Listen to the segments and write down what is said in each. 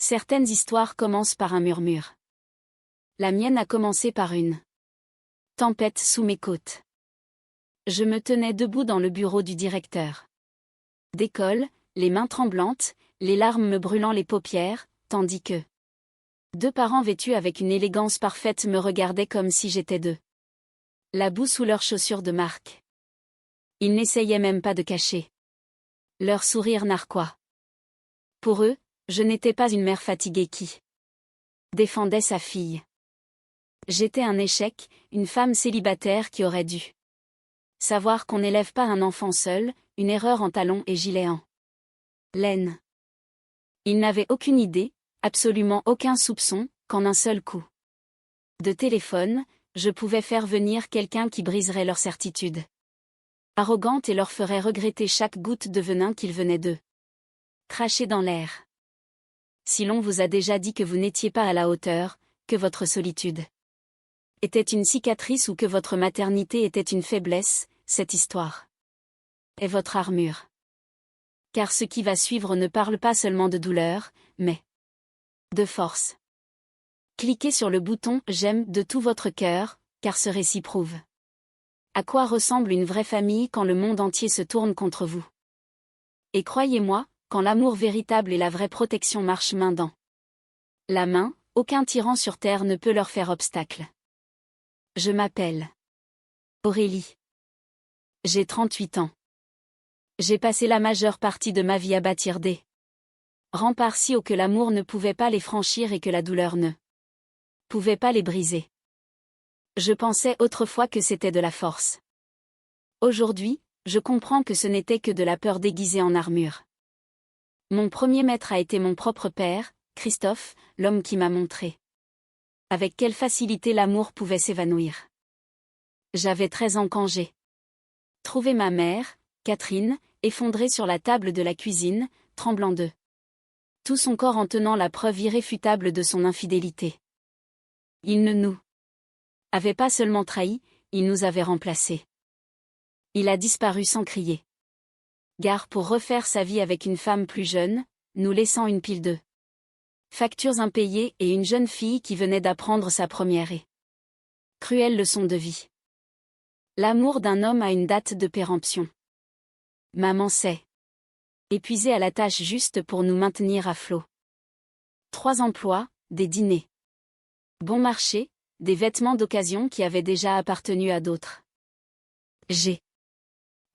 Certaines histoires commencent par un murmure. La mienne a commencé par une tempête sous mes côtes. Je me tenais debout dans le bureau du directeur d'école, les mains tremblantes, les larmes me brûlant les paupières, tandis que deux parents vêtus avec une élégance parfaite me regardaient comme si j'étais d'eux. La boue sous leurs chaussures de marque. Ils n'essayaient même pas de cacher leur sourire narquois. Pour eux, je n'étais pas une mère fatiguée qui défendait sa fille. J'étais un échec, une femme célibataire qui aurait dû savoir qu'on n'élève pas un enfant seul, une erreur en talons et gilet en laine. Ils n'avaient aucune idée, absolument aucun soupçon, qu'en un seul coup de téléphone, je pouvais faire venir quelqu'un qui briserait leur certitude arrogante et leur ferait regretter chaque goutte de venin qu'ils venaient de cracher dans l'air. Si l'on vous a déjà dit que vous n'étiez pas à la hauteur, que votre solitude était une cicatrice ou que votre maternité était une faiblesse, cette histoire est votre armure. Car ce qui va suivre ne parle pas seulement de douleur, mais de force. Cliquez sur le bouton « J'aime » de tout votre cœur, car ce récit prouve à quoi ressemble une vraie famille quand le monde entier se tourne contre vous. Et croyez-moi, quand l'amour véritable et la vraie protection marchent main dans la main, aucun tyran sur terre ne peut leur faire obstacle. Je m'appelle Aurélie. J'ai 38 ans. J'ai passé la majeure partie de ma vie à bâtir des remparts si hauts que l'amour ne pouvait pas les franchir et que la douleur ne pouvait pas les briser. Je pensais autrefois que c'était de la force. Aujourd'hui, je comprends que ce n'était que de la peur déguisée en armure. Mon premier maître a été mon propre père, Christophe, l'homme qui m'a montré avec quelle facilité l'amour pouvait s'évanouir. J'avais 13 ans quand j'ai trouvé ma mère, Catherine, effondrée sur la table de la cuisine, tremblant de tout son corps en tenant la preuve irréfutable de son infidélité. Il ne nous avait pas seulement trahis, il nous avait remplacés. Il a disparu sans crier gare pour refaire sa vie avec une femme plus jeune, nous laissant une pile de factures impayées et une jeune fille qui venait d'apprendre sa première et cruelle leçon de vie. L'amour d'un homme a une date de péremption. Maman s'est épuisée à la tâche juste pour nous maintenir à flot. 3 emplois, des dîners bon marché, des vêtements d'occasion qui avaient déjà appartenu à d'autres. J'ai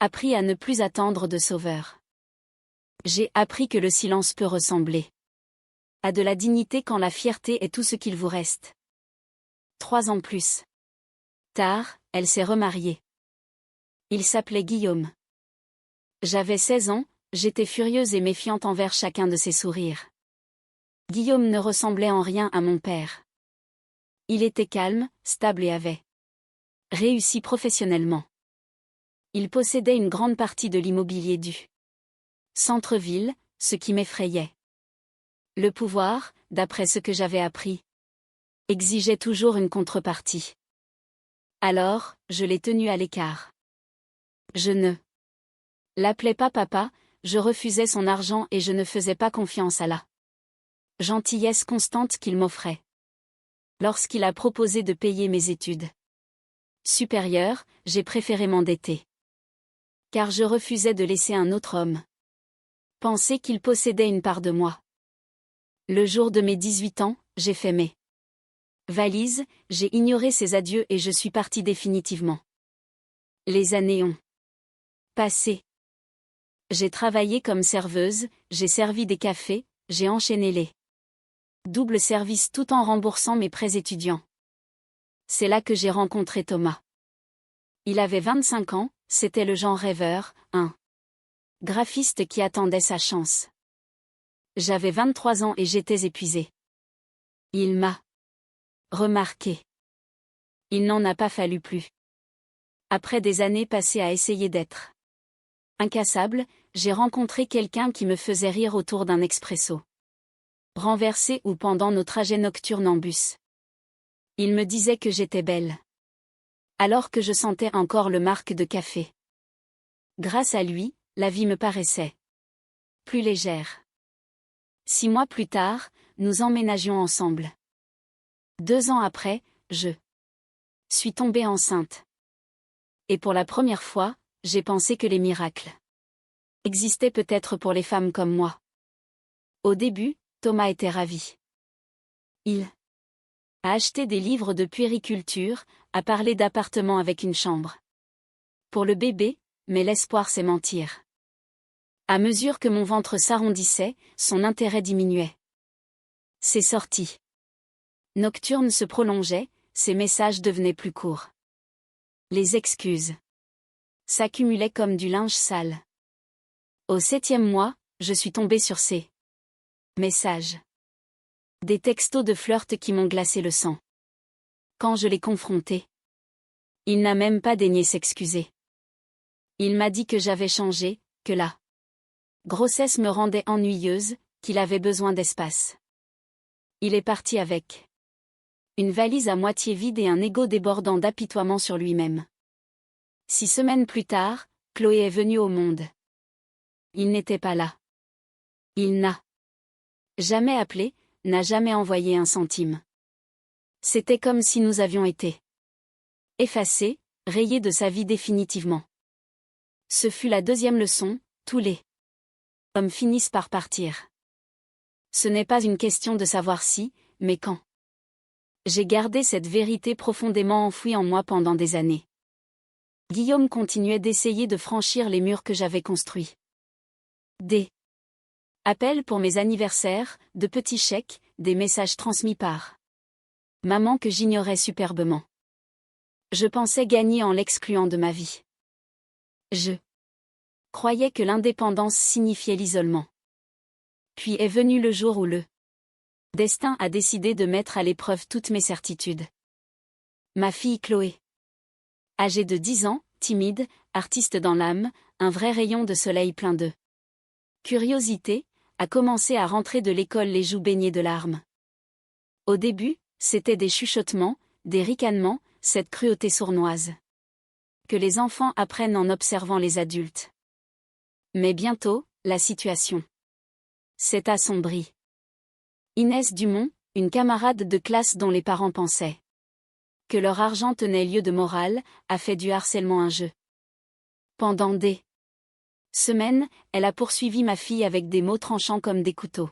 appris à ne plus attendre de sauveur. J'ai appris que le silence peut ressembler à de la dignité quand la fierté est tout ce qu'il vous reste. 3 ans plus tard, elle s'est remariée. Il s'appelait Guillaume. J'avais 16 ans, j'étais furieuse et méfiante envers chacun de ses sourires. Guillaume ne ressemblait en rien à mon père. Il était calme, stable et avait réussi professionnellement. Il possédait une grande partie de l'immobilier du centre-ville, ce qui m'effrayait. Le pouvoir, d'après ce que j'avais appris, exigeait toujours une contrepartie. Alors, je l'ai tenu à l'écart. Je ne l'appelais pas papa, je refusais son argent et je ne faisais pas confiance à la gentillesse constante qu'il m'offrait. Lorsqu'il a proposé de payer mes études supérieures, j'ai préféré m'endetter. Car je refusais de laisser un autre homme penser qu'il possédait une part de moi. Le jour de mes 18 ans, j'ai fait mes valises, j'ai ignoré ses adieux et je suis partie définitivement. Les années ont passé. J'ai travaillé comme serveuse, j'ai servi des cafés, j'ai enchaîné les doubles services tout en remboursant mes prêts étudiants. C'est là que j'ai rencontré Thomas. Il avait 25 ans, c'était le genre rêveur, un graphiste qui attendait sa chance. J'avais 23 ans et j'étais épuisée. Il m'a remarqué. Il n'en a pas fallu plus. Après des années passées à essayer d'être incassable, j'ai rencontré quelqu'un qui me faisait rire autour d'un expresso renversé ou pendant nos trajets nocturnes en bus. Il me disait que j'étais belle. Alors que je sentais encore le marque de café. Grâce à lui, la vie me paraissait plus légère. 6 mois plus tard, nous emménagions ensemble. 2 ans après, je suis tombée enceinte. Et pour la première fois, j'ai pensé que les miracles existaient peut-être pour les femmes comme moi. Au début, Thomas était ravi. Il a acheté des livres de puériculture, a parlé d'appartements avec une chambre pour le bébé, mais l'espoir c'est mentir. À mesure que mon ventre s'arrondissait, son intérêt diminuait. Ses sorties nocturnes se prolongeaient, ses messages devenaient plus courts. Les excuses s'accumulaient comme du linge sale. Au 7e mois, je suis tombée sur ces messages. Des textos de flirt qui m'ont glacé le sang. Quand je l'ai confronté, il n'a même pas daigné s'excuser. Il m'a dit que j'avais changé, que la grossesse me rendait ennuyeuse, qu'il avait besoin d'espace. Il est parti avec une valise à moitié vide et un ego débordant d'apitoiement sur lui-même. 6 semaines plus tard, Chloé est venue au monde. Il n'était pas là. Il n'a jamais appelé, n'a jamais envoyé un centime. C'était comme si nous avions été effacés, rayés de sa vie définitivement. Ce fut la 2e leçon, tous les hommes finissent par partir. Ce n'est pas une question de savoir si, mais quand. J'ai gardé cette vérité profondément enfouie en moi pendant des années. Guillaume continuait d'essayer de franchir les murs que j'avais construits. Des appels pour mes anniversaires, de petits chèques, des messages transmis par maman que j'ignorais superbement. Je pensais gagner en l'excluant de ma vie. Je croyais que l'indépendance signifiait l'isolement. Puis est venu le jour où le destin a décidé de mettre à l'épreuve toutes mes certitudes. Ma fille Chloé, âgée de 10 ans, timide, artiste dans l'âme, un vrai rayon de soleil plein de curiosité, a commencé à rentrer de l'école les joues baignées de larmes. Au début, c'était des chuchotements, des ricanements, cette cruauté sournoise que les enfants apprennent en observant les adultes. Mais bientôt, la situation s'est assombrie. Inès Dumont, une camarade de classe dont les parents pensaient que leur argent tenait lieu de morale, a fait du harcèlement un jeu. Pendant des semaines, elle a poursuivi ma fille avec des mots tranchants comme des couteaux.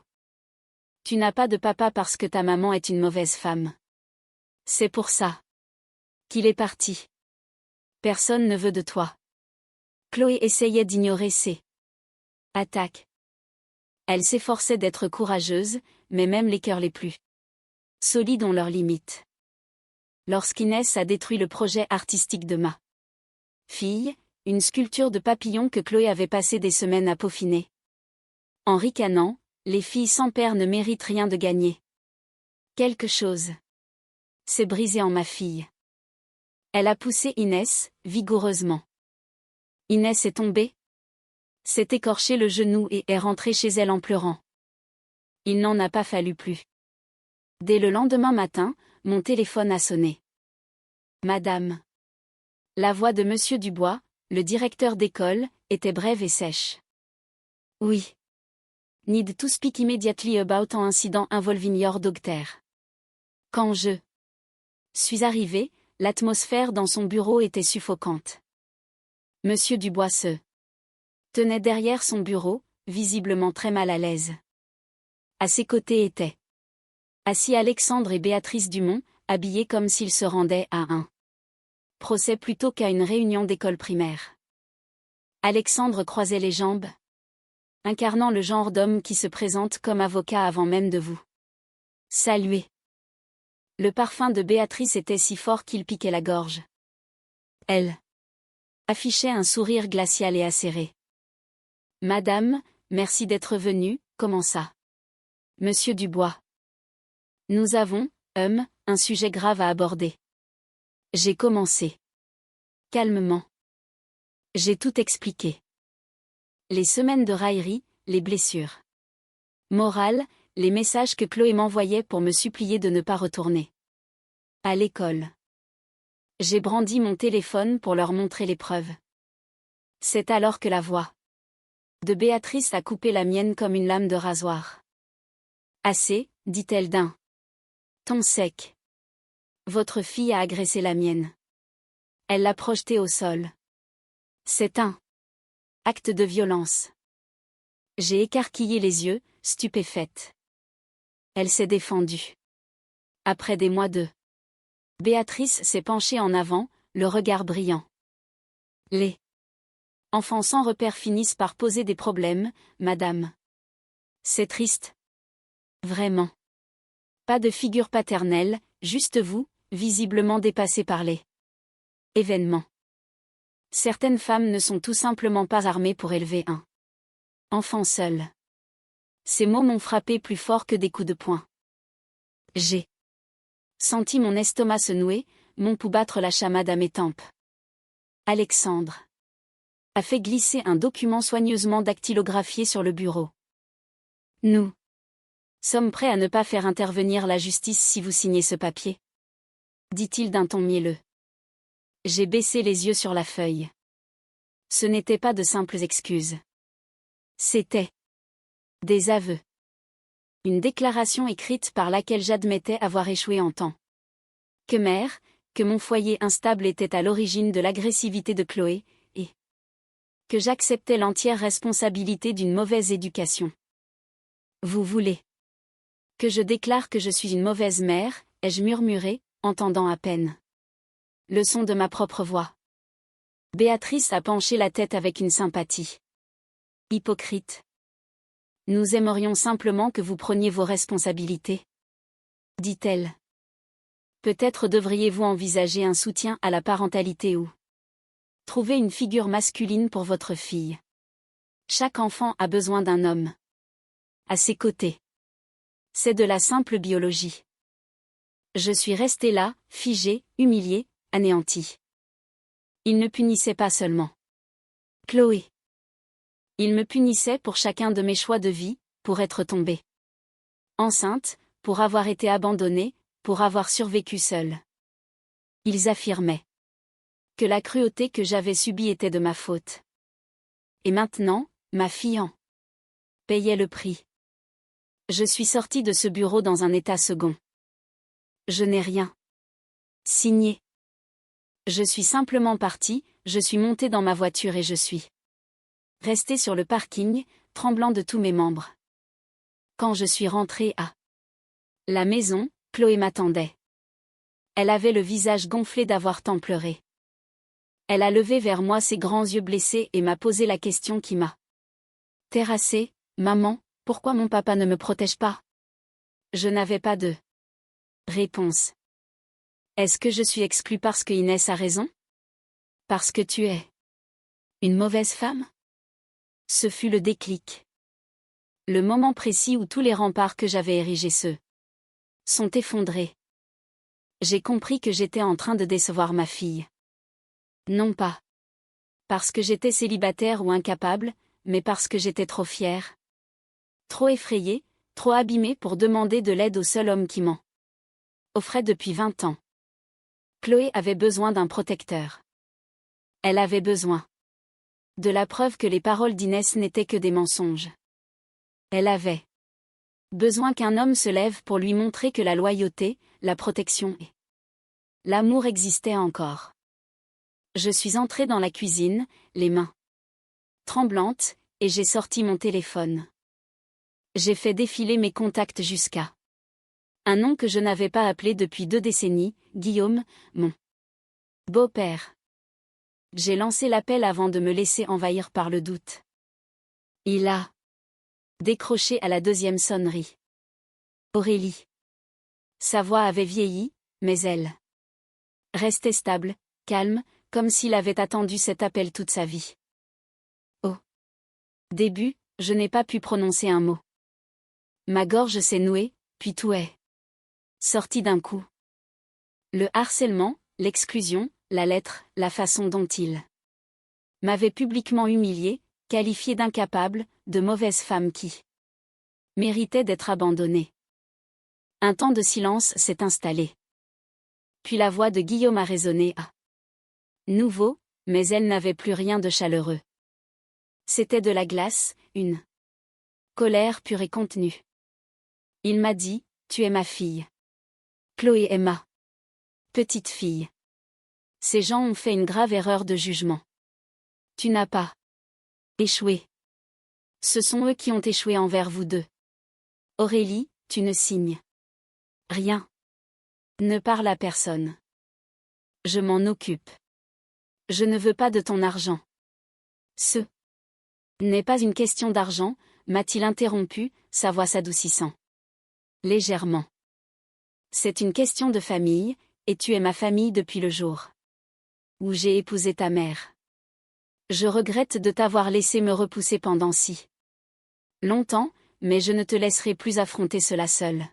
Tu n'as pas de papa parce que ta maman est une mauvaise femme. C'est pour ça qu'il est parti. Personne ne veut de toi. Chloé essayait d'ignorer ces attaques. Elle s'efforçait d'être courageuse, mais même les cœurs les plus solides ont leurs limites. Lorsqu'Inès a détruit le projet artistique de ma fille, une sculpture de papillon que Chloé avait passé des semaines à peaufiner. En ricanant, les filles sans père ne méritent rien de gagner. Quelque chose s'est brisé en ma fille. Elle a poussé Inès, vigoureusement. Inès est tombée, s'est écorché le genou et est rentrée chez elle en pleurant. Il n'en a pas fallu plus. Dès le lendemain matin, mon téléphone a sonné. Madame. La voix de Monsieur Dubois, le directeur d'école, était brève et sèche. Oui. Need to speak immediately about an incident involving your doctor. Quand je suis arrivée, l'atmosphère dans son bureau était suffocante. Monsieur Dubois se tenait derrière son bureau, visiblement très mal à l'aise. À ses côtés étaient assis Alexandre et Béatrice Dumont, habillés comme s'ils se rendaient à un procès plutôt qu'à une réunion d'école primaire. Alexandre croisait les jambes, incarnant le genre d'homme qui se présente comme avocat avant même de vous saluer. Le parfum de Béatrice était si fort qu'il piquait la gorge. Elle affichait un sourire glacial et acéré. Madame, merci d'être venue, comment ça? Monsieur Dubois. Nous avons, un sujet grave à aborder. J'ai commencé. Calmement. J'ai tout expliqué. Les semaines de raillerie, les blessures morales, les messages que Chloé m'envoyait pour me supplier de ne pas retourner à l'école. J'ai brandi mon téléphone pour leur montrer les preuves. C'est alors que la voix de Béatrice a coupé la mienne comme une lame de rasoir. Assez, dit-elle d'un ton sec. Votre fille a agressé la mienne. Elle l'a projetée au sol. C'est un acte de violence. J'ai écarquillé les yeux, stupéfaite. Elle s'est défendue. Après des mois de... Béatrice s'est penchée en avant, le regard brillant. Les enfants sans repère finissent par poser des problèmes, madame. C'est triste. Vraiment. Pas de figure paternelle, juste vous, visiblement dépassée par les événements. Certaines femmes ne sont tout simplement pas armées pour élever un enfant seul. Ces mots m'ont frappé plus fort que des coups de poing. J'ai senti mon estomac se nouer, mon pouls battre la chamade à mes tempes. Alexandre a fait glisser un document soigneusement dactylographié sur le bureau. Nous sommes prêts à ne pas faire intervenir la justice si vous signez ce papier, dit-il d'un ton mielleux. J'ai baissé les yeux sur la feuille. Ce n'étaient pas de simples excuses. C'étaient des aveux. Une déclaration écrite par laquelle j'admettais avoir échoué en tant que mère, que mon foyer instable était à l'origine de l'agressivité de Chloé, et que j'acceptais l'entière responsabilité d'une mauvaise éducation. Vous voulez que je déclare que je suis une mauvaise mère, ai-je murmuré, entendant à peine le son de ma propre voix. Béatrice a penché la tête avec une sympathie. Hypocrite. Nous aimerions simplement que vous preniez vos responsabilités, dit-elle. Peut-être devriez-vous envisager un soutien à la parentalité ou trouver une figure masculine pour votre fille. Chaque enfant a besoin d'un homme à ses côtés. C'est de la simple biologie. Je suis restée là, figée, humiliée, anéantie. Il ne punissait pas seulement Chloé. Il me punissait pour chacun de mes choix de vie, pour être tombée enceinte, pour avoir été abandonnée, pour avoir survécu seule. Ils affirmaient que la cruauté que j'avais subie était de ma faute. Et maintenant, ma fille en payait le prix. Je suis sortie de ce bureau dans un état second. Je n'ai rien signé. Je suis simplement partie, je suis montée dans ma voiture et je suis restée sur le parking, tremblant de tous mes membres. Quand je suis rentrée à la maison, Chloé m'attendait. Elle avait le visage gonflé d'avoir tant pleuré. Elle a levé vers moi ses grands yeux blessés et m'a posé la question qui m'a terrassée. Maman, pourquoi mon papa ne me protège pas? Je n'avais pas de réponse. Est-ce que je suis exclue parce que Inès a raison? Parce que tu es une mauvaise femme? Ce fut le déclic. Le moment précis où tous les remparts que j'avais érigés sont effondrés. J'ai compris que j'étais en train de décevoir ma fille. Non pas parce que j'étais célibataire ou incapable, mais parce que j'étais trop fière. Trop effrayée, trop abîmée pour demander de l'aide au seul homme qui m'en offrait depuis 20 ans. Chloé avait besoin d'un protecteur. Elle avait besoin de la preuve que les paroles d'Inès n'étaient que des mensonges. Elle avait besoin qu'un homme se lève pour lui montrer que la loyauté, la protection et l'amour existaient encore. Je suis entrée dans la cuisine, les mains tremblantes, et j'ai sorti mon téléphone. J'ai fait défiler mes contacts jusqu'à un nom que je n'avais pas appelé depuis 2 décennies, Guillaume, mon beau-père. J'ai lancé l'appel avant de me laisser envahir par le doute. Il a décroché à la 2e sonnerie. Aurélie. Sa voix avait vieilli, mais elle restait stable, calme, comme s'il avait attendu cet appel toute sa vie. Au début, je n'ai pas pu prononcer un mot. Ma gorge s'est nouée, puis tout est sorti d'un coup. Le harcèlement, l'exclusion, la lettre, la façon dont il m'avait publiquement humiliée, qualifiée d'incapable, de mauvaise femme qui méritait d'être abandonnée. Un temps de silence s'est installé. Puis la voix de Guillaume a résonné à nouveau, mais elle n'avait plus rien de chaleureux. C'était de la glace, une colère pure et contenue. Il m'a dit, tu es ma fille. Chloé est ma petite fille. Ces gens ont fait une grave erreur de jugement. Tu n'as pas échoué. Ce sont eux qui ont échoué envers vous deux. Aurélie, tu ne signes rien. Ne parle à personne. Je m'en occupe. Je ne veux pas de ton argent. Ce n'est pas une question d'argent, m'a-t-il interrompu, sa voix s'adoucissant légèrement. C'est une question de famille, et tu es ma famille depuis le jour où j'ai épousé ta mère. Je regrette de t'avoir laissé me repousser pendant si longtemps, mais je ne te laisserai plus affronter cela seul.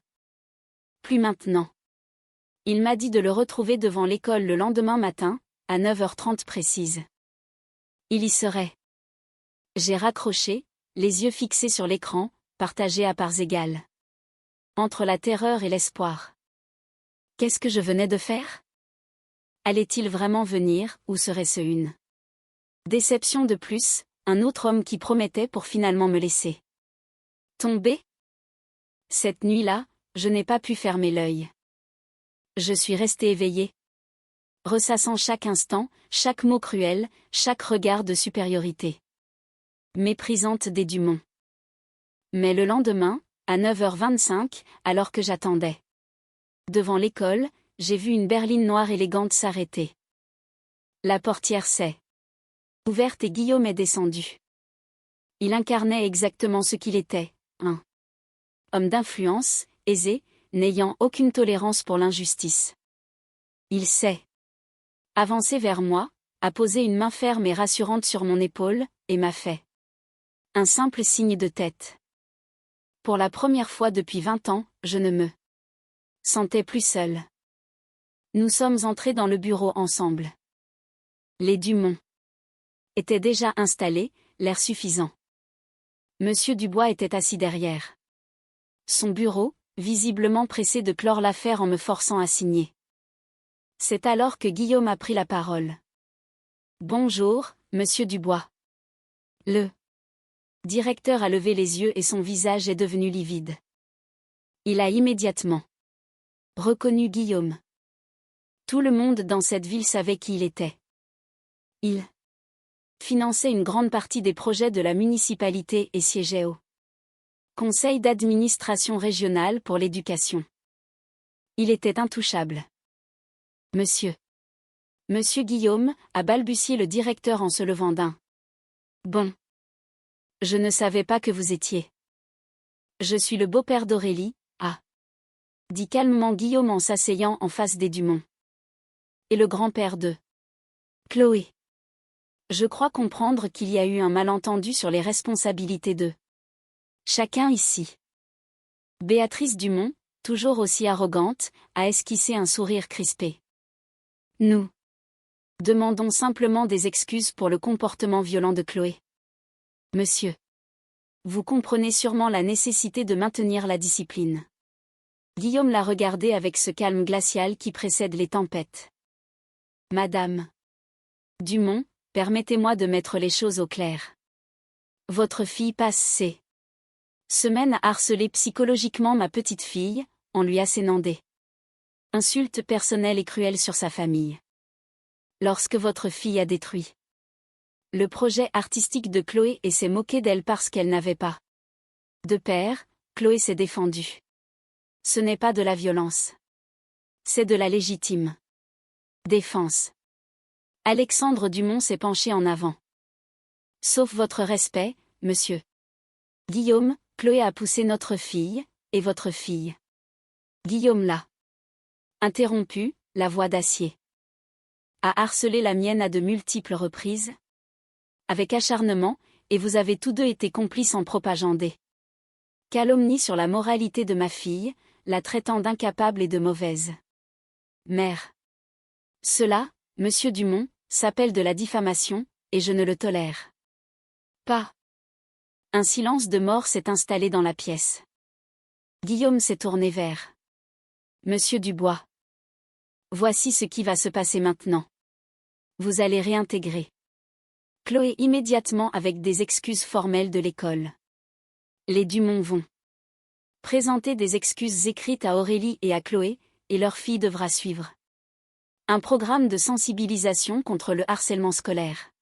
Plus maintenant. Il m'a dit de le retrouver devant l'école le lendemain matin, à 9h30 précise. Il y serait. J'ai raccroché, les yeux fixés sur l'écran, partagés à parts égales. Entre la terreur et l'espoir. Qu'est-ce que je venais de faire? Allait-il vraiment venir, ou serait-ce une déception de plus, un autre homme qui promettait pour finalement me laisser tomber? Cette nuit-là, je n'ai pas pu fermer l'œil. Je suis restée éveillée, ressassant chaque instant, chaque mot cruel, chaque regard de supériorité méprisante des Dumont. Mais le lendemain, à 9h25, alors que j'attendais devant l'école, j'ai vu une berline noire élégante s'arrêter. La portière s'est ouverte et Guillaume est descendu. Il incarnait exactement ce qu'il était, un homme d'influence, aisé, n'ayant aucune tolérance pour l'injustice. Il s'est avancé vers moi, a posé une main ferme et rassurante sur mon épaule, et m'a fait un simple signe de tête. Pour la première fois depuis 20 ans, je ne me sentais plus seule. Nous sommes entrés dans le bureau ensemble. Les Dumont étaient déjà installés, l'air suffisant. Monsieur Dubois était assis derrière son bureau, visiblement pressé de clore l'affaire en me forçant à signer. C'est alors que Guillaume a pris la parole. Bonjour, monsieur Dubois. Le directeur a levé les yeux et son visage est devenu livide. Il a immédiatement reconnu Guillaume. Tout le monde dans cette ville savait qui il était. Il finançait une grande partie des projets de la municipalité et siégeait au conseil d'administration régionale pour l'éducation. Il était intouchable. Monsieur Guillaume, a balbutié le directeur en se levant d'un bond. Je ne savais pas que vous étiez. Je suis le beau-père d'Aurélie, dit calmement Guillaume en s'asseyant en face des Dumont. Et le grand-père de Chloé. Je crois comprendre qu'il y a eu un malentendu sur les responsabilités de chacun ici. Béatrice Dumont, toujours aussi arrogante, a esquissé un sourire crispé. Nous demandons simplement des excuses pour le comportement violent de Chloé. Monsieur, vous comprenez sûrement la nécessité de maintenir la discipline. Guillaume l'a regardé avec ce calme glacial qui précède les tempêtes. Madame Dumont, permettez-moi de mettre les choses au clair. Votre fille passe ses semaines à harceler psychologiquement ma petite fille, en lui assénant des insultes personnelles et cruelles sur sa famille. Lorsque votre fille a détruit le projet artistique de Chloé et s'est moquée d'elle parce qu'elle n'avait pas de père, Chloé s'est défendue. Ce n'est pas de la violence. C'est de la légitime défense. Alexandre Dumont s'est penché en avant. Sauf votre respect, monsieur Guillaume, Chloé a poussé notre fille, et votre fille. Guillaume l'a interrompu, la voix d'acier. A harcelé la mienne à de multiples reprises. Avec acharnement, et vous avez tous deux été complices en propageant des calomnies sur la moralité de ma fille, la traitant d'incapable et de mauvaise mère. Cela, monsieur Dumont, s'appelle de la diffamation, et je ne le tolère pas. Un silence de mort s'est installé dans la pièce. Guillaume s'est tourné vers monsieur Dubois. Voici ce qui va se passer maintenant. Vous allez réintégrer Chloé immédiatement avec des excuses formelles de l'école. Les Dumont vont Présenter des excuses écrites à Aurélie et à Chloé, et leur fille devra suivre. Un programme de sensibilisation contre le harcèlement scolaire.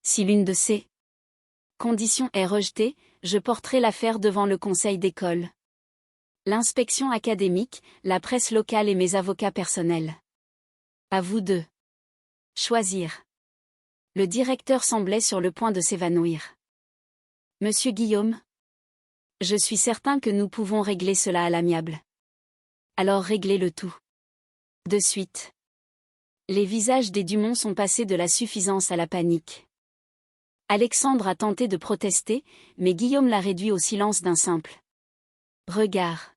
Si l'une de ces conditions est rejetée, je porterai l'affaire devant le conseil d'école, l'inspection académique, la presse locale et mes avocats personnels. À vous de choisir. Le directeur semblait sur le point de s'évanouir. Monsieur Guillaume? Je suis certain que nous pouvons régler cela à l'amiable. Alors réglez le tout. De suite. Les visages des Dumont sont passés de la suffisance à la panique. Alexandre a tenté de protester, mais Guillaume l'a réduit au silence d'un simple regard.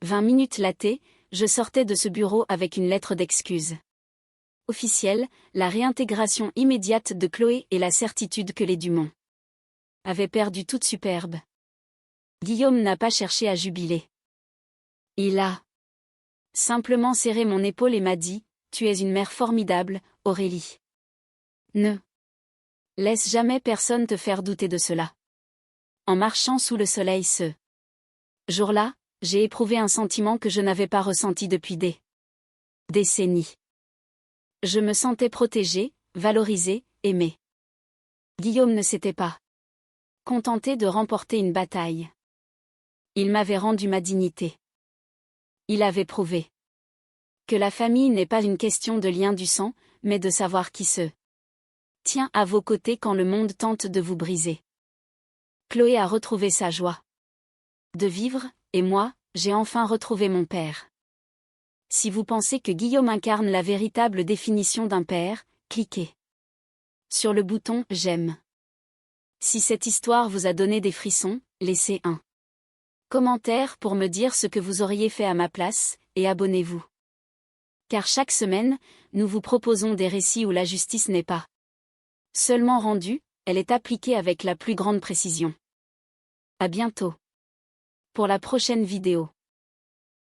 20 minutes latées, je sortais de ce bureau avec une lettre d'excuse. Officielle, la réintégration immédiate de Chloé et la certitude que les Dumont avaient perdu toute superbe. Guillaume n'a pas cherché à jubiler. Il a simplement serré mon épaule et m'a dit « Tu es une mère formidable, Aurélie. Ne laisse jamais personne te faire douter de cela. » En marchant sous le soleil ce jour-là, j'ai éprouvé un sentiment que je n'avais pas ressenti depuis des décennies. Je me sentais protégée, valorisée, aimée. Guillaume ne s'était pas contenté de remporter une bataille. Il m'avait rendu ma dignité. Il avait prouvé que la famille n'est pas une question de lien du sang, mais de savoir qui se tient à vos côtés quand le monde tente de vous briser. Chloé a retrouvé sa joie de vivre, et moi, j'ai enfin retrouvé mon père. Si vous pensez que Guillaume incarne la véritable définition d'un père, cliquez sur le bouton « J'aime ». Si cette histoire vous a donné des frissons, laissez un commentaire pour me dire ce que vous auriez fait à ma place, et abonnez-vous. Car chaque semaine, nous vous proposons des récits où la justice n'est pas seulement rendue, elle est appliquée avec la plus grande précision. À bientôt pour la prochaine vidéo.